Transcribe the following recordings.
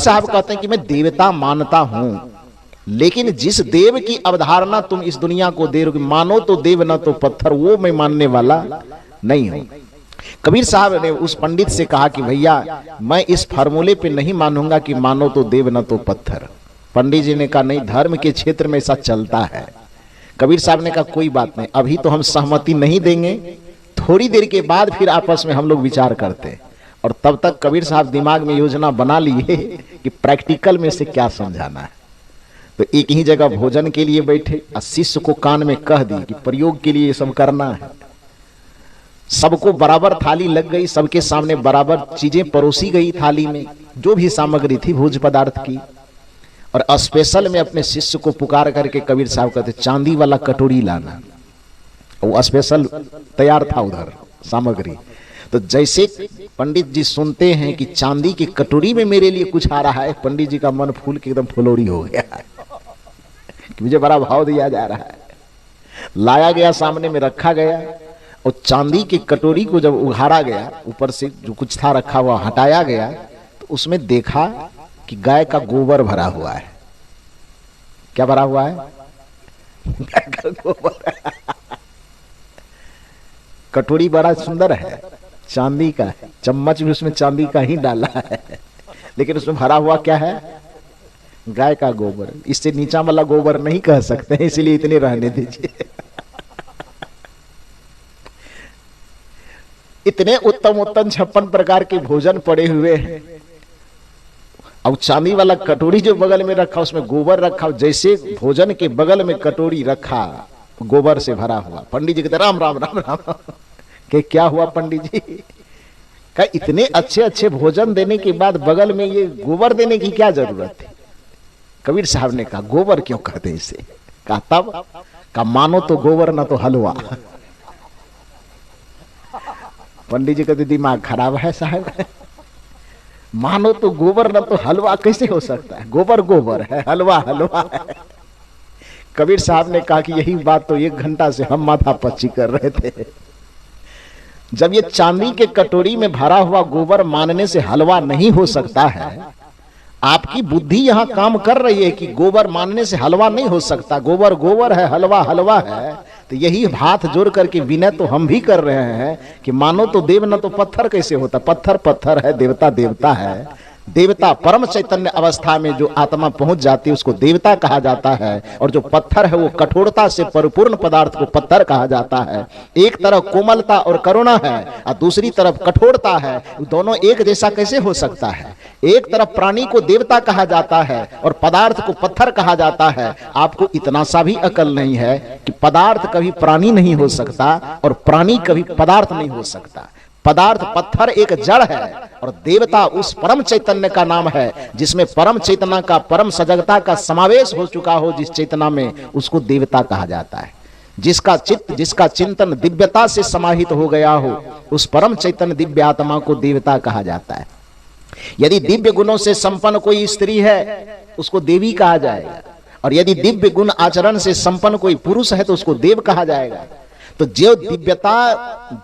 साहब कहते हैं कि मैं देवता मानता हूं, लेकिन जिस देव की अवधारणा तुम इस दुनिया को दे रहे हो, मानो तो देव न तो पत्थर, वो मैं मानने वाला नहीं हूं। कबीर साहब ने उस पंडित से कहा कि भैया मैं इस फार्मूले पे नहीं मानूंगा कि मानो तो देव न तो पत्थर। पंडित जी ने कहा नहीं, धर्म के क्षेत्र में ऐसा चलता है। कबीर साहब ने कहा कोई बात नहीं, अभी तो हम सहमति नहीं देंगे, थोड़ी देर के बाद फिर आपस में हम लोग विचार करते हैं। और तब तक कबीर साहब दिमाग में योजना बना लिए कि प्रैक्टिकल में से क्या समझाना है। तो एक ही जगह भोजन के लिए बैठे और शिष्य को कान में कह दी कि प्रयोग के लिए ये सब करना है। सबको बराबर थाली लग गई, सबके सामने बराबर चीजें परोसी गई थाली में, जो भी सामग्री थी भोज्य पदार्थ की। और स्पेशल में अपने शिष्य को पुकार करके कबीर साहब कहते चांदी वाला कटोरी लाना। वो स्पेशल तैयार था उधर सामग्री। तो जैसे पंडित जी सुनते हैं कि चांदी की कटोरी में मेरे लिए कुछ आ रहा है, पंडित जी का मन फूल के एकदम फुलौरी हो गया है कि मुझे बड़ा भाव दिया जा रहा है। लाया गया, सामने में रखा गया, और चांदी की कटोरी को जब उघाड़ा गया, ऊपर से जो कुछ था रखा हुआ हटाया गया, तो उसमें देखा कि गाय का गोबर भरा हुआ है। क्या भरा हुआ है? गाय का गोबर। कटोरी बड़ा सुंदर है, चांदी का है, चम्मच भी उसमें चांदी का ही डाला है, लेकिन उसमें भरा हुआ क्या है? गाय का गोबर। इससे नीचा वाला गोबर नहीं कह सकते हैं, इसलिए इतने रहने दीजिए। इतने उत्तम उत्तम 56 प्रकार के भोजन पड़े हुए हैं, और चांदी वाला कटोरी जो बगल में रखा उसमें गोबर रखा। जैसे भोजन के बगल में कटोरी रखा गोबर से भरा हुआ, पंडित जी कहते राम राम राम राम। कि क्या हुआ पंडित जी? क्या इतने अच्छे अच्छे भोजन देने के बाद बगल में ये गोबर देने की क्या जरूरत थी? कबीर साहब ने कहा गोबर क्यों कहते इसे? कहा तब का मानो तो गोबर ना तो हलवा। पंडित जी कहते दिमाग खराब है साहब, मानो तो गोबर ना तो हलवा कैसे हो सकता है? गोबर गोबर है, हलवा हलवा है। कबीर साहब ने कहा कि यही बात तो 1 घंटा से हम माथा पच्ची कर रहे थे। जब ये चांदी के कटोरी में भरा हुआ गोबर मानने से हलवा नहीं हो सकता है, आपकी बुद्धि यहां काम कर रही है कि गोबर मानने से हलवा नहीं हो सकता, गोबर गोबर है, हलवा हलवा है। तो यही हाथ जोड़ करके विनय तो हम भी कर रहे हैं कि मानो तो देव न तो पत्थर कैसे होता? पत्थर पत्थर है, देवता देवता है। देवता परम चैतन्य अवस्था में जो आत्मा पहुंच जाती है उसको देवता कहा जाता है, और जो पत्थर है वो कठोरता से परिपूर्ण पदार्थ को पत्थर कहा जाता है। एक तरफ कोमलता और करुणा है और दूसरी तरफ कठोरता है, दोनों एक जैसा कैसे हो सकता है? एक तरफ प्राणी को देवता कहा जाता है और पदार्थ को पत्थर कहा जाता है। आपको इतना सा भी अकल नहीं है कि पदार्थ कभी प्राणी नहीं हो सकता और प्राणी कभी पदार्थ नहीं हो सकता। पदार्थ पत्थर एक जड़ है और देवता उस परम चैतन्य का नाम है जिसमें परम चेतना का, परम सजगता का समावेश हो चुका हो। जिस चेतना में उसको देवता कहा जाता है। जिसका चित्त, जिसका चिंतन दिव्यता से समाहित हो गया हो, उस परम चैतन्य दिव्य आत्मा को देवता कहा जाता है। यदि दिव्य गुणों से संपन्न कोई स्त्री है उसको देवी कहा जाएगा, और यदि दिव्य गुण आचरण से संपन्न कोई पुरुष है तो उसको देव कहा जाएगा। तो जो दिव्यता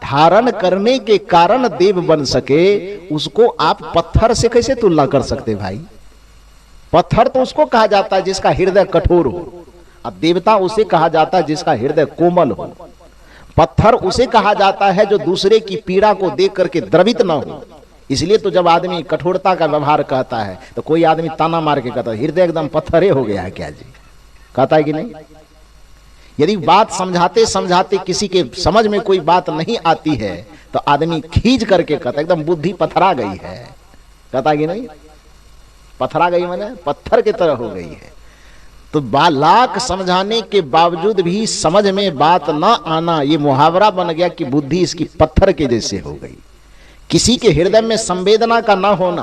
धारण करने के कारण देव बन सके उसको आप पत्थर से कैसे तुलना कर सकते भाई? पत्थर तो उसको कहा जाता है जिसका हृदय कठोर हो, अब देवता उसे कहा जाता है जिसका हृदय कोमल हो। पत्थर उसे कहा जाता है जो दूसरे की पीड़ा को देख करके द्रवित न हो। इसलिए तो जब आदमी कठोरता का व्यवहार कहता है तो कोई आदमी ताना मार के कहता है हृदय एकदम पत्थरे हो गया है क्या जी? कहता है कि नहीं? यदि बात समझाते समझाते किसी के समझ में कोई बात नहीं आती है तो आदमी खींच करके कहता एकदम बुद्धि पथरा गई है। कहता कि नहीं? पथरा गई माने पत्थर की तरह हो गई है। तो लाख समझाने के बावजूद भी समझ में बात ना आना, ये मुहावरा बन गया कि बुद्धि इसकी पत्थर के जैसे हो गई। किसी के हृदय में संवेदना का ना होना,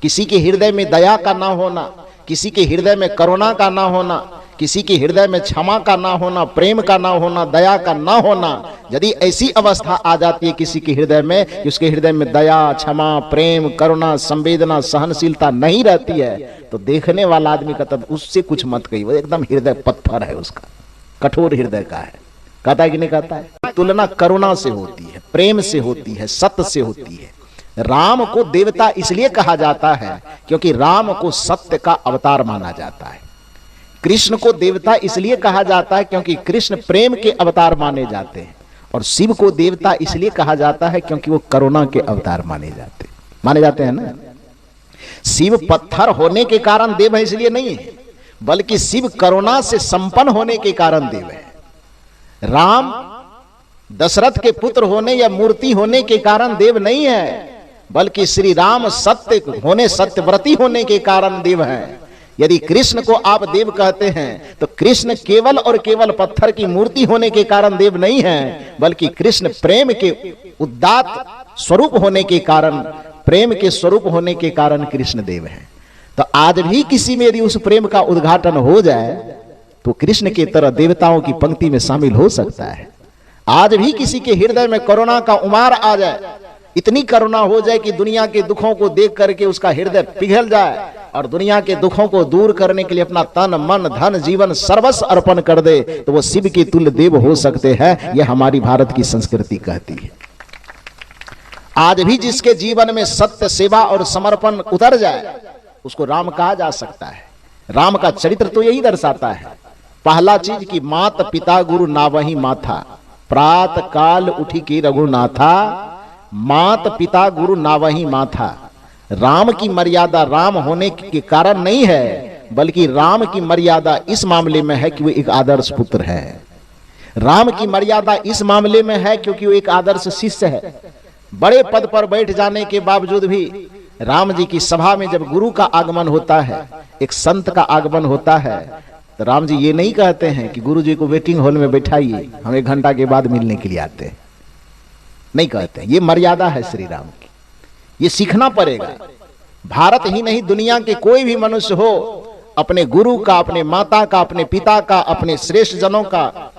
किसी के हृदय में दया का ना होना, किसी के हृदय में करुणा का ना होना, किसी के हृदय में क्षमा का ना होना, प्रेम का ना होना, दया का ना होना। यदि ऐसी अवस्था आ जाती है किसी के हृदय में कि उसके हृदय में दया, क्षमा, प्रेम, करुणा, संवेदना, सहनशीलता नहीं रहती है तो देखने वाला आदमी का तब उससे कुछ मत कही, वो एकदम हृदय पत्थर है, उसका कठोर हृदय का है। कहता है कि नहीं कहता है? तुलना करुणा से होती है, प्रेम से होती है, सत्य से होती है, राम को देवता इसलिए कहा जाता है क्योंकि राम को सत्य का अवतार माना जाता है। कृष्ण को देवता इसलिए कहा जाता है क्योंकि कृष्ण प्रेम के अवतार माने जाते हैं। और शिव को देवता इसलिए कहा जाता है क्योंकि वो करुणा के अवतार माने जाते हैं ना। शिव पत्थर होने के कारण देव है इसलिए नहीं है, बल्कि शिव करुणा से संपन्न होने के कारण देव है। राम दशरथ के पुत्र होने या मूर्ति होने के कारण देव नहीं है, बल्कि श्री राम सत्य होने, सत्यव्रती होने के कारण देव हैं। यदि कृष्ण को आप देव कहते हैं तो कृष्ण केवल और केवल पत्थर की मूर्ति होने के कारण देव नहीं है, बल्कि कृष्ण प्रेम के उदात्त स्वरूप होने के कारण, प्रेम के स्वरूप होने के कारण कृष्ण देव हैं। तो आज भी किसी में यदि उस प्रेम का उद्घाटन हो जाए तो कृष्ण की तरह देवताओं की पंक्ति में शामिल हो सकता है। आज भी किसी के हृदय में करुणा का उमार आ जाए, इतनी करुणा हो जाए कि दुनिया के दुखों को देख करके उसका हृदय पिघल जाए और दुनिया के दुखों को दूर करने के लिए अपना तन मन धन जीवन सर्वस्व अर्पण कर दे, तो वो शिव के तुल्य देव हो सकते हैं। यह हमारी भारत की संस्कृति कहती है। आज भी जिसके जीवन में सत्य, सेवा और समर्पण उतर जाए उसको राम कहा जा सकता है। राम का चरित्र तो यही दर्शाता है। पहला चीज कि मात पिता गुरु नावही माथा, प्रात काल उठी की रघुनाथा, मात पिता गुरु नावही माथा। राम की मर्यादा राम होने के कारण नहीं है, बल्कि राम की मर्यादा इस मामले में है कि वो एक आदर्श पुत्र है। राम की मर्यादा इस मामले में है क्योंकि वो एक आदर्श शिष्य है। बड़े पद पर बैठ जाने के बावजूद भी राम जी की सभा में जब गुरु का आगमन होता है, एक संत का आगमन होता है, तो राम जी ये नहीं कहते हैं कि गुरु जी को वेटिंग हॉल में बैठाइए, हम 1 घंटा के बाद मिलने के लिए आते हैं। नहीं कहते। ये मर्यादा है श्री राम की, ये सीखना पड़ेगा। भारत ही नहीं, दुनिया के कोई भी मनुष्य हो, अपने गुरु का, अपने माता का, अपने पिता का, अपने श्रेष्ठ जनों का,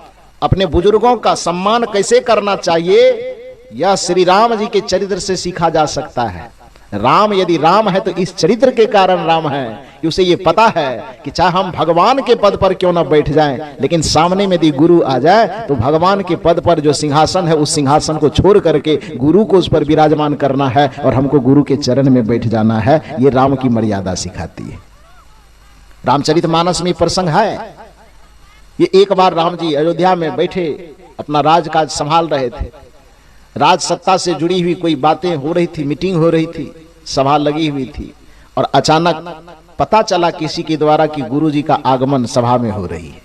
अपने बुजुर्गों का सम्मान कैसे करना चाहिए, यह श्री राम जी के चरित्र से सीखा जा सकता है। राम यदि राम है तो इस चरित्र के कारण राम है कि उसे ये पता है कि चाहे हम भगवान के पद पर क्यों ना बैठ जाएं, लेकिन सामने में यदि गुरु आ जाए तो भगवान के पद पर जो सिंहासन है उस सिंहासन को छोड़ करके गुरु को उस पर विराजमान करना है और हमको गुरु के चरण में बैठ जाना है। ये राम की मर्यादा सिखाती है। रामचरितमानस में प्रसंग है। ये एक बार राम जी अयोध्या में बैठे अपना राजकाज संभाल रहे थे। राज सत्ता से जुड़ी हुई कोई बातें हो रही थी, मीटिंग हो रही थी, सभा लगी हुई थी, और अचानक पता चला किसी के द्वारा कि गुरुजी का आगमन सभा में हो रही है।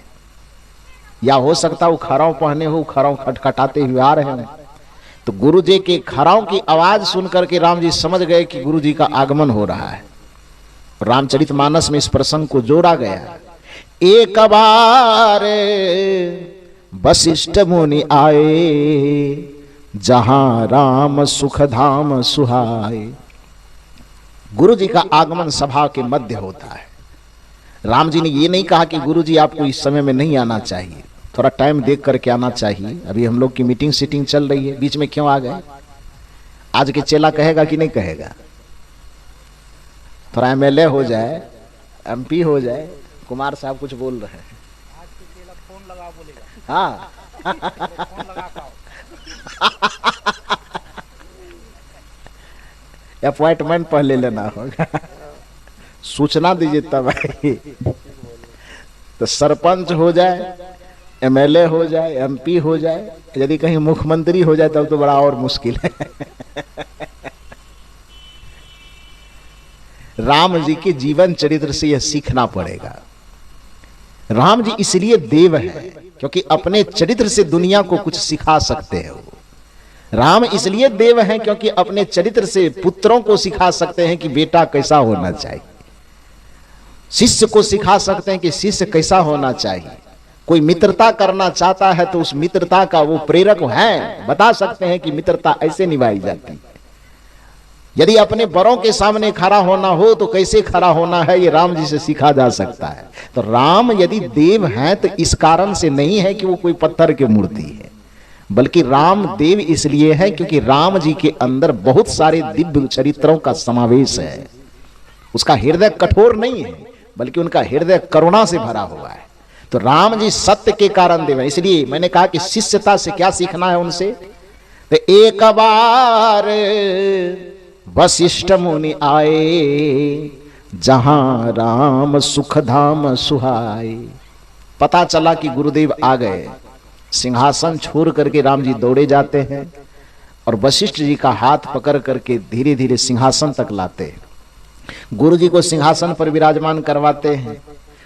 या हो सकता वो खराव पहने हो, खराव खटखटाते हुए आ रहे हैं। तो गुरुजी के खराव की आवाज सुनकर के राम जी समझ गए कि गुरुजी का आगमन हो रहा है। रामचरितमानस में इस प्रसंग को जोड़ा गया। एक बार वशिष्ठ मुनि आए, जहां राम सुख धाम सुहाए। गुरु जी का आगमन सभा के मध्य होता है। राम जी ने ये नहीं कहा कि गुरु जी आपको इस समय में नहीं आना चाहिए, थोड़ा टाइम देख करके आना चाहिए, अभी हम लोग की मीटिंग सीटिंग चल रही है, बीच में क्यों आ गए। आज के चेला कहेगा कि नहीं कहेगा। थोड़ा एमएलए हो जाए, एमपी हो जाए। कुमार साहब कुछ बोल रहे हैं। आज के चेला फोन लगा बोलेगा। हाँ फोन लगा अपॉइंटमेंट पहले लेना होगा। सूचना दीजिए तब भाई। तो सरपंच हो जाए, एमएलए हो जाए, एमपी हो जाए, यदि कहीं मुख्यमंत्री हो जाए तब तो बड़ा और मुश्किल है। राम जी के जीवन चरित्र से यह सीखना पड़ेगा। राम जी इसलिए देव है क्योंकि अपने चरित्र से दुनिया को कुछ सिखा सकते हैं। वो राम इसलिए देव हैं क्योंकि अपने चरित्र से पुत्रों को सिखा सकते हैं कि बेटा कैसा होना चाहिए, शिष्य को सिखा सकते हैं कि शिष्य कैसा होना चाहिए। कोई मित्रता करना चाहता है तो उस मित्रता का वो प्रेरक है, बता सकते हैं कि मित्रता ऐसे निभाई जाती है। यदि अपने बड़ों के सामने खड़ा होना हो तो कैसे खड़ा होना है, ये राम जी से सीखा जा सकता है। तो राम यदि देव हैं तो इस कारण से नहीं है कि वो कोई पत्थर की मूर्ति है, बल्कि राम देव इसलिए है क्योंकि राम जी के अंदर बहुत सारे दिव्य चरित्रों का समावेश है। उसका हृदय कठोर नहीं है, बल्कि उनका हृदय करुणा से भरा हुआ है। तो राम जी सत्य के कारण देव है। इसलिए मैंने कहा कि शिष्यता से क्या सीखना है उनसे। तो एक बार वशिष्ठ मुनि आए, जहां राम सुख धाम सुहाए। पता चला कि गुरुदेव आ गए। सिंहासन छोड़ करके राम जी दौड़े जाते हैं और वशिष्ठ जी का हाथ पकड़ करके धीरे धीरे सिंहासन तक लाते हैं। गुरु जी को सिंहासन पर विराजमान करवाते हैं।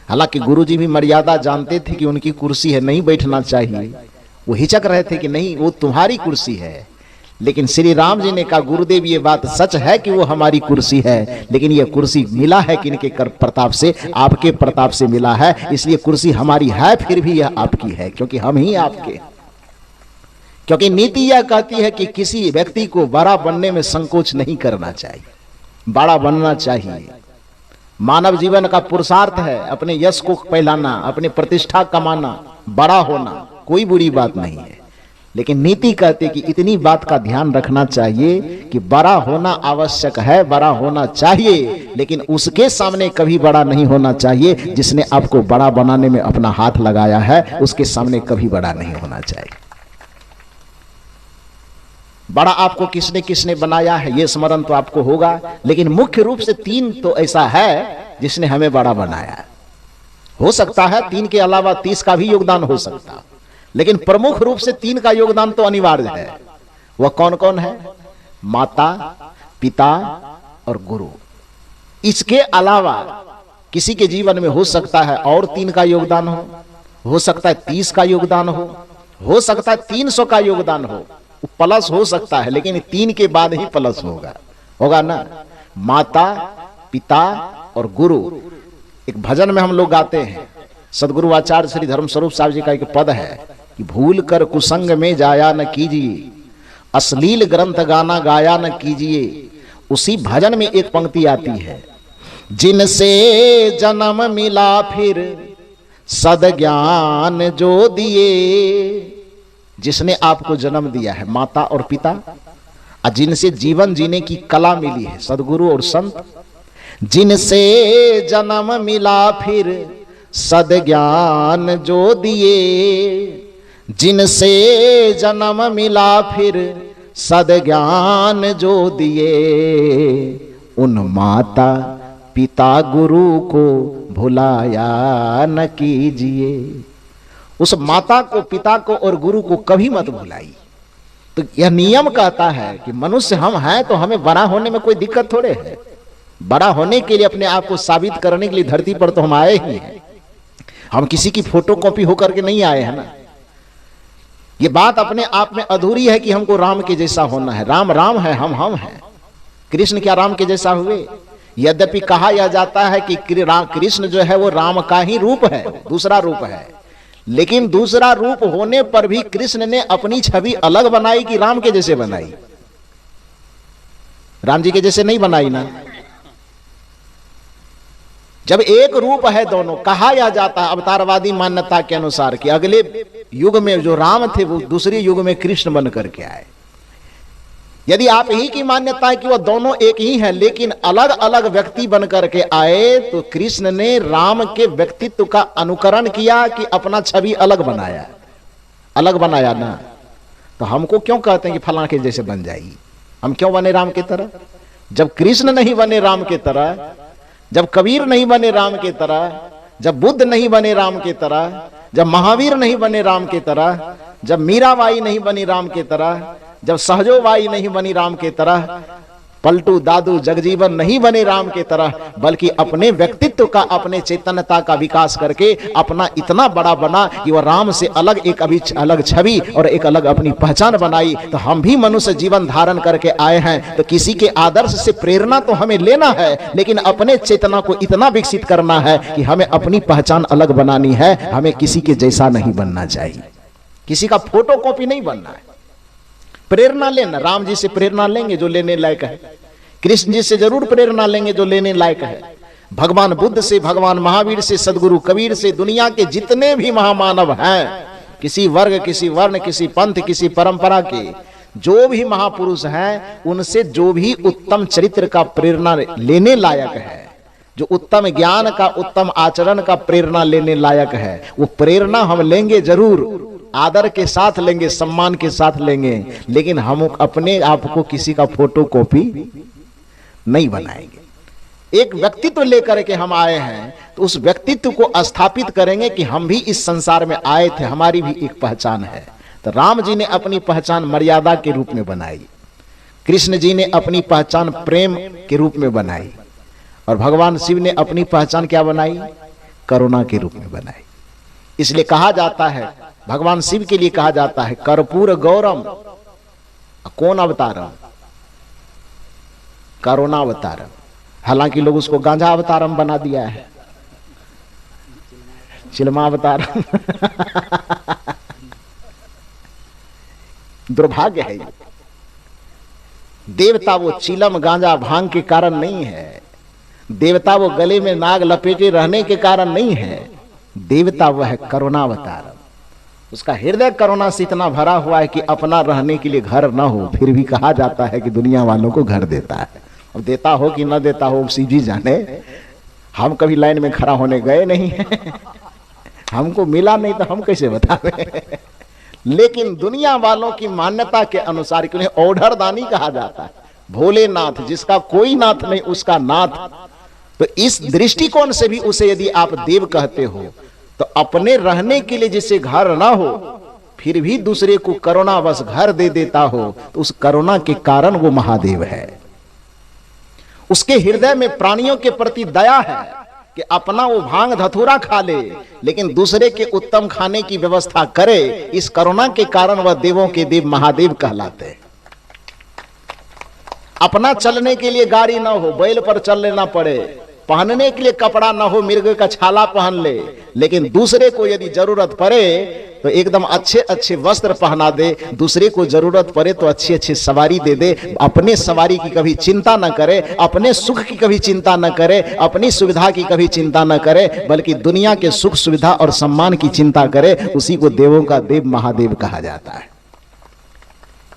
हालांकि गुरु जी भी मर्यादा जानते थे कि उनकी कुर्सी है, नहीं बैठना चाहिए। वो हिचक रहे थे कि नहीं, वो तुम्हारी कुर्सी है। लेकिन श्री राम जी ने कहा, गुरुदेव ये बात सच है कि वो हमारी कुर्सी है, लेकिन ये कुर्सी मिला है किनके कर प्रताप से? आपके प्रताप से मिला है। इसलिए कुर्सी हमारी है, फिर भी यह आपकी है, क्योंकि हम ही आपके। क्योंकि नीति यह कहती है कि किसी व्यक्ति को बड़ा बनने में संकोच नहीं करना चाहिए, बड़ा बनना चाहिए। मानव जीवन का पुरुषार्थ है अपने यश को फैलाना, अपने प्रतिष्ठा कमाना, बड़ा होना, कोई बुरी बात नहीं है। लेकिन नीति कहती है कि इतनी बात का ध्यान रखना चाहिए कि बड़ा होना आवश्यक है, बड़ा होना चाहिए, लेकिन उसके सामने कभी बड़ा नहीं होना चाहिए। जिसने आपको बड़ा बनाने में अपना हाथ लगाया है, उसके सामने कभी बड़ा नहीं होना चाहिए। बड़ा आपको किसने किसने बनाया है ये स्मरण तो आपको होगा, लेकिन मुख्य रूप से तीन तो ऐसा है जिसने हमें बड़ा बनाया। हो सकता है 3 के अलावा 30 का भी योगदान हो सकता, लेकिन प्रमुख रूप से 3 का योगदान तो अनिवार्य है। वह कौन कौन है? माता, पिता और गुरु। इसके अलावा किसी के जीवन में हो सकता है और 3 का योगदान हो सकता है 30 का योगदान हो सकता है 300 का योगदान हो, प्लस हो सकता है, लेकिन 3 के बाद ही प्लस होगा ना। माता, पिता और गुरु। एक भजन में हम लोग गाते हैं, सदगुरु आचार्य श्री धर्म स्वरूप साहब जी का एक पद है कि भूल कर कुसंग में जाया न कीजिए, अश्लील ग्रंथ गाना गाया न कीजिए। उसी भजन में एक पंक्ति आती है, जिनसे जन्म मिला फिर सद ज्ञान जो दिए। जिसने आपको जन्म दिया है, माता और पिता, और जिनसे जीवन जीने की कला मिली है, सदगुरु और संत। जिनसे जन्म मिला फिर सद ज्ञान जो दिए, जिनसे जन्म मिला फिर सद ज्ञान जो दिए। उन माता पिता गुरु को भुलाया न कीजिए। उस माता को, पिता को और गुरु को कभी मत भुलाई। तो यह नियम कहता है कि मनुष्य हम हैं तो हमें बड़ा होने में कोई दिक्कत थोड़े है। बड़ा होने के लिए, अपने आप को साबित करने के लिए धरती पर तो हम आए ही हैं। हम किसी की फोटोकॉपी होकर के नहीं आए हैं ना। ये बात अपने आप में अधूरी है कि हमको राम के जैसा होना है। राम राम है, हम हैं। कृष्ण क्या राम के जैसा हुए? यद्यपि कहा यह जाता है कि कृष्ण जो है वो राम का ही रूप है, दूसरा रूप है, लेकिन दूसरा रूप होने पर भी कृष्ण ने अपनी छवि अलग बनाई कि राम के जैसे बनाई? राम जी के जैसे नहीं बनाई ना। जब एक रूप है दोनों, कहा यह जाता है अवतारवादी मान्यता के अनुसार कि अगले युग में जो राम थे वो दूसरे युग में कृष्ण बन करके आए। यदि आप ही की मान्यता है कि वह दोनों एक ही हैं लेकिन अलग अलग व्यक्ति बन करके आए, तो कृष्ण ने राम के व्यक्तित्व का अनुकरण किया कि अपना छवि अलग बनाया ना। तो हमको क्यों कहते हैं कि फलां के जैसे बन जाइए? हम क्यों बने राम की तरह? जब कृष्ण नहीं बने राम की तरह, जब कबीर नहीं बने राम की तरह, जब बुद्ध नहीं बने राम की तरह, जब महावीर नहीं बने राम की तरह, जब मीराबाई नहीं बनी राम की तरह, जब सहजोबाई नहीं बनी राम की तरह, पलटू दादू जगजीवन नहीं बने राम की तरह, बल्कि अपने व्यक्तित्व का, अपने चैतन्यता का विकास करके अपना इतना बड़ा बना कि वह राम से अलग एक अलग छवि और एक अलग अपनी पहचान बनाई। तो हम भी मनुष्य जीवन धारण करके आए हैं, तो किसी के आदर्श से प्रेरणा तो हमें लेना है, लेकिन अपने चेतना को इतना विकसित करना है कि हमें अपनी पहचान अलग बनानी है। हमें किसी के जैसा नहीं बनना चाहिए, किसी का फोटो कॉपी नहीं बनना है। प्रेरणा लेना, राम जी से प्रेरणा लेंगे जो लेने लायक है, कृष्ण जी से जरूर प्रेरणा लेंगे जो लेने लायक है, भगवान बुद्ध से, भगवान महावीर से, सदगुरु कबीर से, दुनिया के जितने भी महामानव हैं, किसी वर्ग, किसी वर्ण, किसी पंथ, किसी परंपरा के जो भी महापुरुष हैं, उनसे जो भी उत्तम चरित्र का प्रेरणा लेने लायक है, जो उत्तम ज्ञान का, उत्तम आचरण का प्रेरणा लेने लायक है, वो प्रेरणा हम लेंगे जरूर, आदर के साथ लेंगे, सम्मान के साथ लेंगे, लेकिन हम अपने आप को किसी का फोटो कॉपी नहीं बनाएंगे। एक व्यक्तित्व लेकर के हम आए हैं तो उस व्यक्तित्व को स्थापित करेंगे कि हम भी इस संसार में आए थे, हमारी भी एक पहचान है। तो राम जी ने अपनी पहचान मर्यादा के रूप में बनाई, कृष्ण जी ने अपनी पहचान प्रेम के रूप में बनाई, और भगवान शिव ने अपनी पहचान क्या बनाई? करुणा के रूप में बनाई। इसलिए कहा जाता है, भगवान शिव के लिए कहा जाता है कर्पूर गौरम, कौन अवतारम? करुणा अवतारम। हालांकि लोग उसको गांजा अवतारम बना दिया है, चिलमा अवतारम। दुर्भाग्य है ये। देवता वो चिलम गांजा भांग के कारण नहीं है, देवता वो गले में नाग लपेटे रहने के कारण नहीं है, देवता वह है करुणावतार। उसका हृदय करुणा से इतना भरा हुआ है कि अपना रहने के लिए घर न हो, फिर भी कहा जाता है कि दुनिया वालों को घर देता है। अब देता हो कि न देता हो शिव जी जाने, हम कभी लाइन में खड़ा होने गए नहीं है, हमको मिला नहीं तो हम कैसे बतावे। लेकिन दुनिया वालों की मान्यता के अनुसार उन्हें औढ़रदानी कहा जाता है, भोलेनाथ, जिसका कोई नाथ नहीं उसका नाथ। तो इस दृष्टिकोण से भी उसे यदि आप देव कहते हो तो अपने रहने के लिए जिसे घर ना हो फिर भी दूसरे को करुणावश घर दे देता हो तो उस करुणा के कारण वो महादेव है। उसके हृदय में प्राणियों के प्रति दया है कि अपना वो भांग धतूरा खा ले लेकिन दूसरे के उत्तम खाने की व्यवस्था करे। इस करुणा के कारण वह देवों के देव महादेव कहलाते हैं। अपना चलने के लिए गाड़ी ना हो, बैल पर चल लेना पड़े, पहनने के लिए कपड़ा ना हो, मिर्ग का छाला पहन ले, लेकिन दूसरे को यदि जरूरत पड़े तो एकदम अच्छे अच्छे वस्त्र पहना दे, दूसरे को जरूरत पड़े तो अच्छी अच्छी सवारी दे दे, अपने सवारी की कभी चिंता न करे, अपने सुख की कभी चिंता न करे, अपनी सुविधा की कभी चिंता न करे, बल्कि दुनिया के सुख सुविधा और सम्मान की चिंता करे, उसी को देवों का देव महादेव कहा जाता है।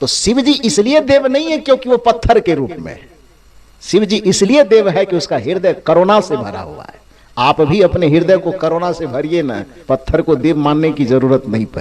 तो शिव जी इसलिए देव नहीं है क्योंकि वो पत्थर के रूप में, शिव जी इसलिए देव है कि उसका हृदय करुणा से भरा हुआ है। आप भी अपने हृदय को करुणा से भरिए ना, पत्थर को देव मानने की जरूरत नहीं पड़े।